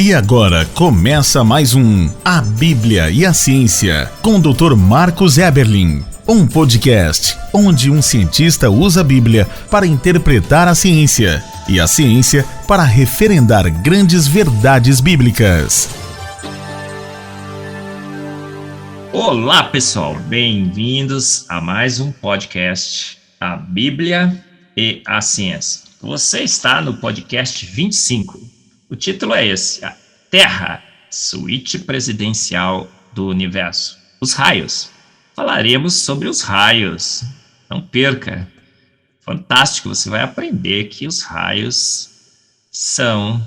E agora começa mais um A Bíblia e a Ciência, com o Dr. Marcos Eberlin. Um podcast onde um cientista usa a Bíblia para interpretar a ciência e a ciência para referendar grandes verdades bíblicas. Olá, pessoal, bem-vindos a mais um podcast, A Bíblia e a Ciência. Você está no podcast 25. O título é esse: A Terra, suíte presidencial do universo. Os raios. Falaremos sobre os raios. Não perca. Fantástico, você vai aprender que os raios são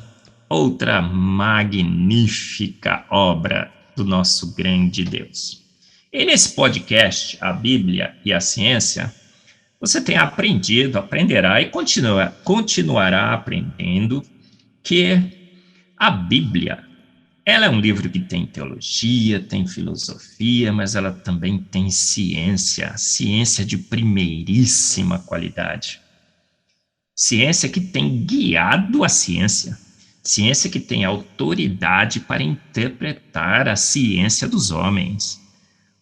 outra magnífica obra do nosso grande Deus. E nesse podcast, A Bíblia e a Ciência, você tem aprendido, aprenderá e continuará aprendendo que a Bíblia, ela é um livro que tem teologia, tem filosofia, mas ela também tem ciência, ciência de primeiríssima qualidade. Ciência que tem guiado a ciência, ciência que tem autoridade para interpretar a ciência dos homens.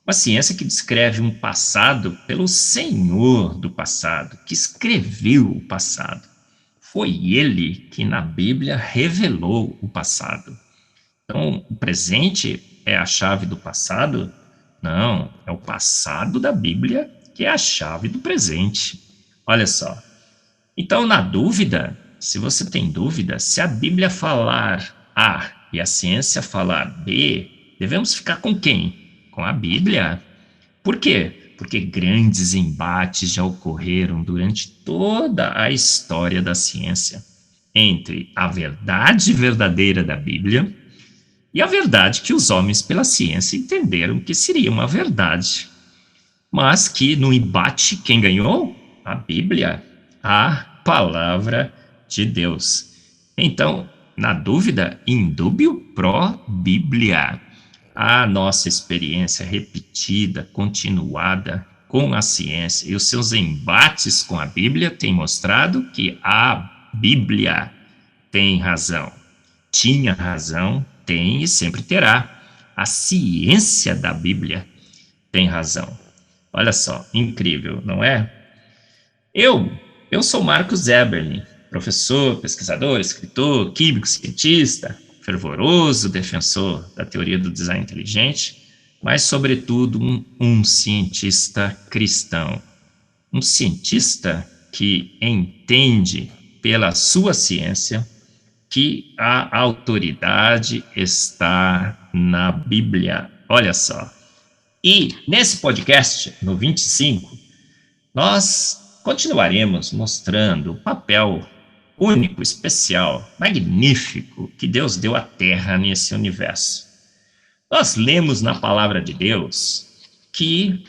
Uma ciência que descreve um passado pelo Senhor do passado, que escreveu o passado. Foi ele que na Bíblia revelou o passado. Então, o presente é a chave do passado? Não, é o passado da Bíblia que é a chave do presente. Olha só. Então, na dúvida, se você tem dúvida, se a Bíblia falar A e a ciência falar B, devemos ficar com quem? Com a Bíblia. Por quê? Porque grandes embates já ocorreram durante toda a história da ciência entre a verdade verdadeira da Bíblia e a verdade que os homens pela ciência entenderam que seria uma verdade. Mas que no embate, quem ganhou? A Bíblia, a palavra de Deus. Então, na dúvida, indúbio pro Bíblia. A nossa experiência repetida, continuada com a ciência e os seus embates com a Bíblia têm mostrado que a Bíblia tem razão. Tinha razão, tem e sempre terá. A ciência da Bíblia tem razão. Olha só, incrível, não é? Eu sou Marcos Eberlin, professor, pesquisador, escritor, químico, cientista, fervoroso defensor da teoria do design inteligente, mas, sobretudo, um cientista cristão. Um cientista que entende pela sua ciência que a autoridade está na Bíblia. Olha só. E nesse podcast, no 25, nós continuaremos mostrando o papel único, especial, magnífico que Deus deu à Terra nesse universo. Nós lemos na palavra de Deus que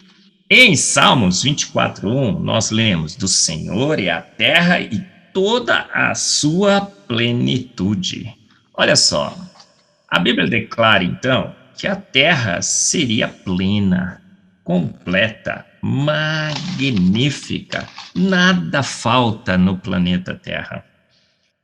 em Salmos 24:1 nós lemos: do Senhor é a terra e toda a sua plenitude. Olha só, a Bíblia declara então que a terra seria plena, completa, magnífica, nada falta no planeta Terra.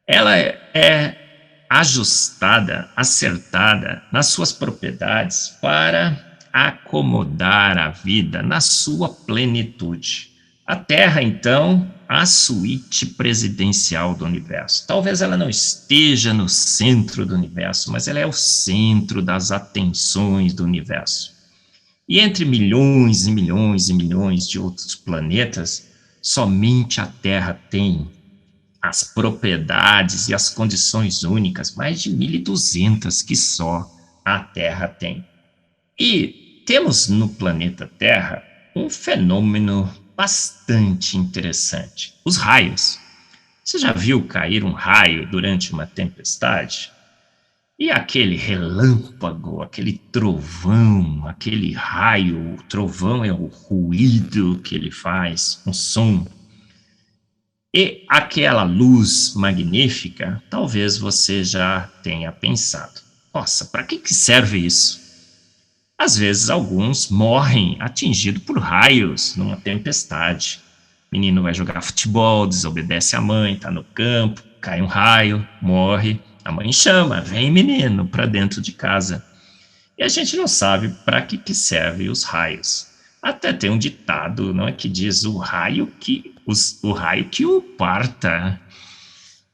Ela é ajustada, acertada nas suas propriedades para acomodar a vida na sua plenitude. A Terra, então, a suíte presidencial do universo. Talvez ela não esteja no centro do universo, mas ela é o centro das atenções do universo. E entre milhões e milhões e milhões de outros planetas, somente a Terra tem as propriedades e as condições únicas, mais de 1.200 que só a Terra tem. E temos no planeta Terra um fenômeno bastante interessante: os raios. Você já viu cair um raio durante uma tempestade? E aquele relâmpago, aquele trovão, aquele raio, o trovão é o ruído que ele faz, um som. E aquela luz magnífica, talvez você já tenha pensado: nossa, para que serve isso? Às vezes alguns morrem atingidos por raios numa tempestade. O menino vai jogar futebol, desobedece à mãe, está no campo, cai um raio, morre. A mãe chama, vem menino, para dentro de casa. E a gente não sabe para que servem os raios. Até tem um ditado, não é, que diz o raio que o parta.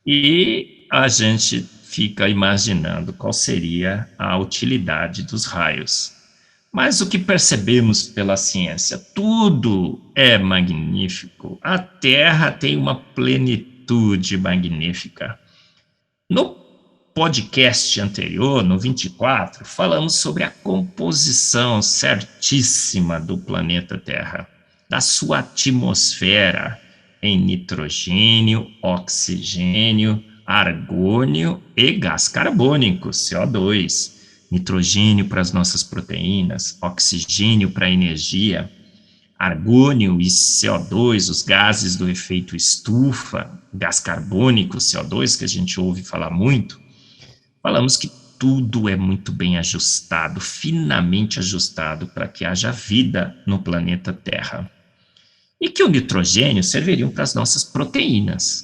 E a gente fica imaginando qual seria a utilidade dos raios. Mas o que percebemos pela ciência, tudo é magnífico. A Terra tem uma plenitude magnífica. No podcast anterior, no 24, falamos sobre a composição certíssima do planeta Terra, da sua atmosfera em nitrogênio, oxigênio, argônio e gás carbônico, CO2. Nitrogênio para as nossas proteínas, oxigênio para a energia, argônio e CO2, os gases do efeito estufa, gás carbônico, CO2, que a gente ouve falar muito. Falamos que tudo é muito bem ajustado, finamente ajustado para que haja vida no planeta Terra. E que o nitrogênio serviria para as nossas proteínas.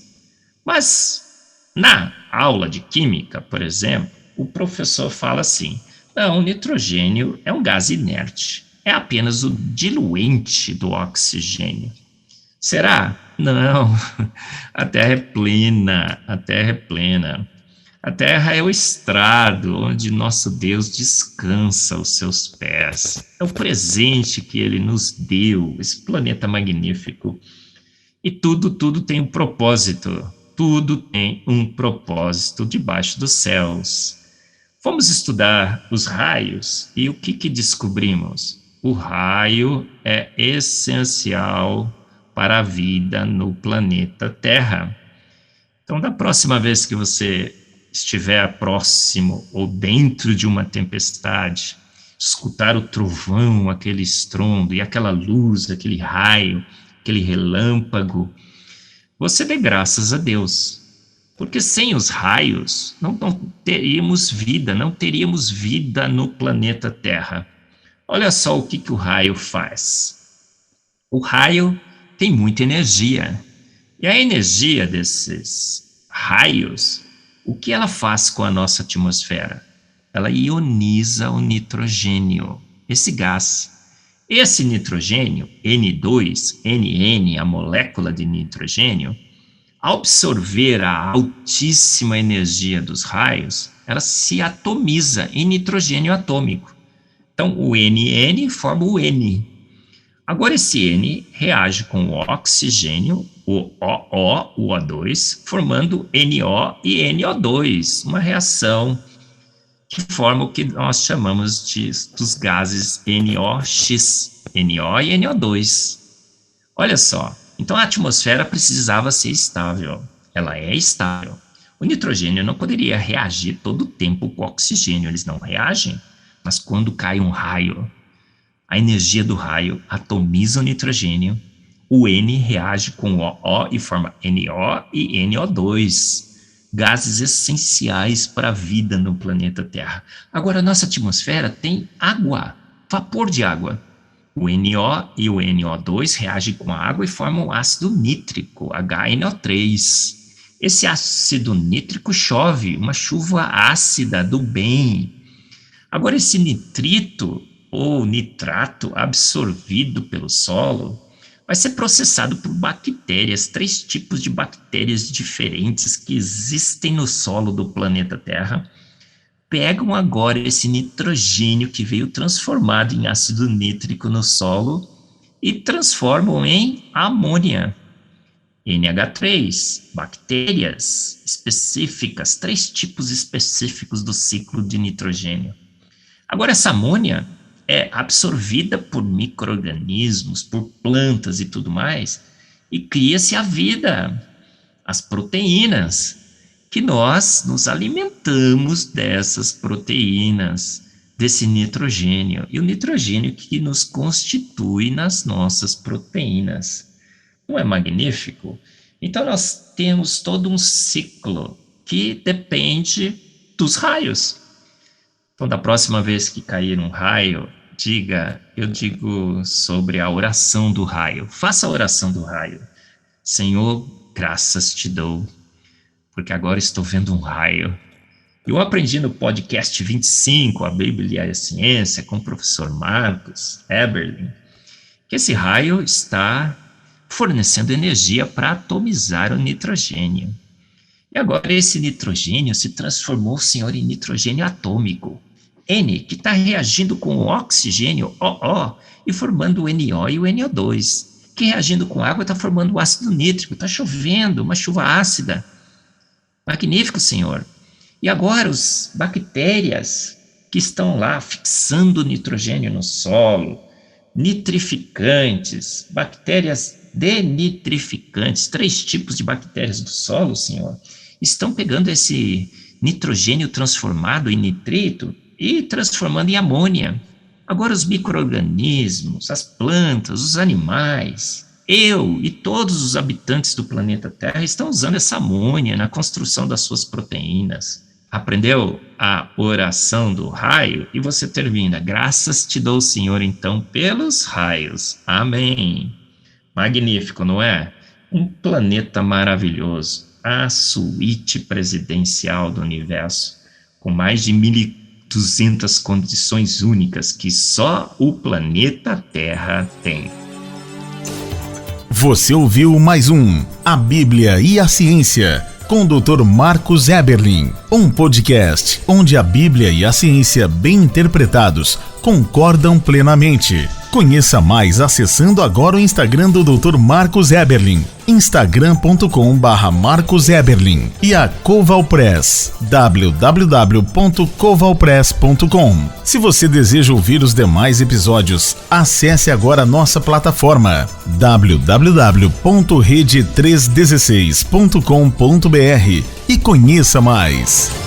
Mas na aula de química, por exemplo, o professor fala assim: não, o nitrogênio é um gás inerte, é apenas o diluente do oxigênio. Será? Não, a Terra é plena, a Terra é plena. A Terra é o estrado onde nosso Deus descansa os seus pés. É o presente que Ele nos deu, esse planeta magnífico. E tudo tem um propósito. Tudo tem um propósito debaixo dos céus. Fomos estudar os raios e o que descobrimos? O raio é essencial para a vida no planeta Terra. Então, da próxima vez que você estiver próximo ou dentro de uma tempestade, escutar o trovão, aquele estrondo e aquela luz, aquele raio, aquele relâmpago, você dê graças a Deus. Porque sem os raios, não teríamos vida no planeta Terra. Olha só o que o raio faz. O raio tem muita energia. E a energia desses raios, o que ela faz com a nossa atmosfera? Ela ioniza o nitrogênio, esse gás. Esse nitrogênio, N2, NN, a molécula de nitrogênio, ao absorver a altíssima energia dos raios, ela se atomiza em nitrogênio atômico. Então, o NN forma o N. Agora, esse N reage com o oxigênio, o OO, o O2, formando NO e NO2, uma reação que forma o que nós chamamos dos gases NOx, NO e NO2. Olha só, então a atmosfera precisava ser estável, ela é estável. O nitrogênio não poderia reagir todo o tempo com o oxigênio, eles não reagem, mas quando cai um raio, a energia do raio atomiza o nitrogênio, o N reage com o OO e forma NO e NO2, gases essenciais para a vida no planeta Terra. Agora, a nossa atmosfera tem água, vapor de água. O NO e o NO2 reagem com a água e formam ácido nítrico, HNO3. Esse ácido nítrico chove, uma chuva ácida do bem. Agora, esse nitrito ou nitrato absorvido pelo solo vai ser processado por bactérias, 3 tipos de bactérias diferentes que existem no solo do planeta Terra. Pegam agora esse nitrogênio que veio transformado em ácido nítrico no solo e transformam em amônia. NH3, bactérias específicas, 3 tipos específicos do ciclo de nitrogênio. Agora, essa amônia é absorvida por micro-organismos, por plantas e tudo mais, e cria-se a vida, as proteínas, que nós nos alimentamos dessas proteínas, desse nitrogênio, e o nitrogênio que nos constitui nas nossas proteínas. Não é magnífico? Então nós temos todo um ciclo que depende dos raios. Então, da próxima vez que cair um raio, eu digo sobre a oração do raio. Faça a oração do raio. Senhor, graças te dou, porque agora estou vendo um raio Eu aprendi no podcast 25, a Bíblia e a Ciência, com o professor Marcus Eberlin, que esse raio está fornecendo energia para atomizar o nitrogênio. E agora esse nitrogênio se transformou, senhor, em nitrogênio atômico. N, que está reagindo com o oxigênio, OO, e formando o NO e o NO2, que reagindo com água está formando o ácido nítrico, está chovendo, uma chuva ácida. Magnífico, senhor. E agora as bactérias que estão lá fixando o nitrogênio no solo, nitrificantes, bactérias denitrificantes, 3 tipos de bactérias do solo, senhor, estão pegando esse nitrogênio transformado em nitrito e transformando em amônia. Agora os micro-organismos, as plantas, os animais, eu e todos os habitantes do planeta Terra estão usando essa amônia na construção das suas proteínas. Aprendeu a oração do raio? E você termina: graças te dou, Senhor, então, pelos raios. Amém. Magnífico, não é? Um planeta maravilhoso, a suíte presidencial do universo, com mais de 1.200 condições únicas que só o planeta Terra tem. Você ouviu mais um A Bíblia e a Ciência, com o Dr. Marcus Eberlin, um podcast onde a Bíblia e a ciência bem interpretados concordam plenamente. Conheça mais acessando agora o Instagram do Dr. Marcus Eberlin, instagram.com/Marcus Eberlin, e a Coval Press, www.covalpress.com. Se você deseja ouvir os demais episódios, acesse agora nossa plataforma www.rede316.com.br e conheça mais.